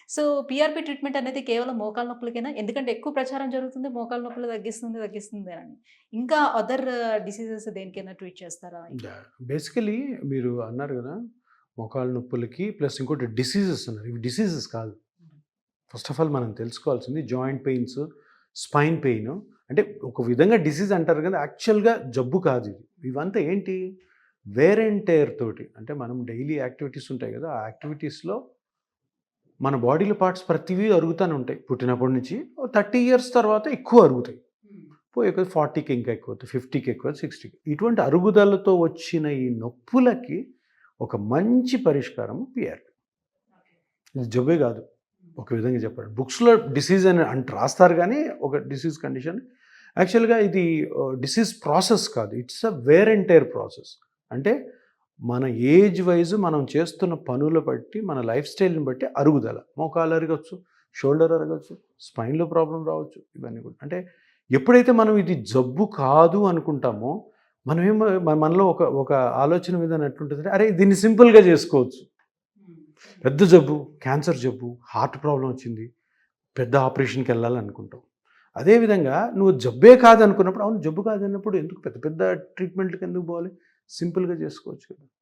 So, PRP treatment అనేది కేవలం మోకాళ్ళ నొప్పులకేనా? ఎందుకంటే ఎక్కువ ప్రచారం జరుగుతుంది మోకాళ్ళ నొప్పులు తగ్గిస్తుంది, తగ్గిస్తుంది అని. ఇంకా అదర్ డిసీజెస్ దేనికైనా ట్రీట్ చేస్తారా? బేసికలీ మీరు అన్నారు గదా! మోకాళ్ళ నొప్పులకి ప్లస్ ఇంకోటి డిసీజెస్ అన్నారు. ఇవి డిసీజెస్ కాదు. ఫస్ట్ ఆఫ్ ఆల్ మనం తెలుసుకోవాల్సింది జాయింట్ పెయిన్స్, స్పైన్ పెయిన్ అంటే ఒక విధంగా డిసీజ్ అంటారు కదా! యాక్చువల్‌గా జబ్బు కాదు ఇది. ఇవంతా ఏంటి? వేర్ అండ్ టేర్ తోటి అంటే మనం డైలీ యాక్టివిటీస్ ఉంటాయి కదా! ఆ యాక్టివిటీస్‌లో మన బాడీలో పార్ట్స్ ప్రతివి అరుగుతానే ఉంటాయి. పుట్టినప్పటి నుంచి 30 ఇయర్స్ తర్వాత ఎక్కువ అరుగుతాయి. పోయే కొద్దీ 40కి ఇంకా ఎక్కువ అవుతాయి, 50కి ఎక్కువ, 60కి. ఇటువంటి అరుగుదలతో వచ్చిన ఈ నొప్పులకి ఒక మంచి పరిష్కారం పీఆర్‌పీ. ఇది జబ్బే కాదు. ఒక విధంగా చెప్పాలి. బుక్స్‌లో డిసీజ్ అని రాస్తారు కానీ ఒక డిసీజ్ కండిషన్. యాక్చువల్‌గా ఇది డిసీజ్ ప్రాసెస్ కాదు. It's a where and tear process. అంటే మన ఏజ్ వైజ్ మనం చేస్తున్న పనుల బట్టి, మన లైఫ్ స్టైల్‌ని బట్టి అరుగుదల. మోకాలు అరగొచ్చు, షోల్డర్ అరగొచ్చు, స్పైన్‌లో ప్రాబ్లమ్ రావచ్చు. ఇవన్నీ కూడా. అంటే ఎప్పుడైతే మనం ఇది జబ్బు కాదు అనుకుంటామో, మనమేమో మనలో ఒక ఒక ఆలోచన విధానం ఎట్లుంటుందంటే, అరే దీన్ని సింపుల్‌గా చేసుకోవచ్చు. పెద్ద జబ్బు, క్యాన్సర్ జబ్బు, హార్ట్ ప్రాబ్లమ్ వచ్చింది, పెద్ద ఆపరేషన్‌కి వెళ్ళాలనుకుంటాం. అదేవిధంగా నువ్వు జబ్బే కాదనుకున్నప్పుడు, అవును జబ్బు కాదన్నప్పుడు ఎందుకు పెద్ద పెద్ద ట్రీట్మెంట్‌లకి ఎందుకు పోవాలి? సింపుల్‌గా చేసుకోవచ్చు కదా!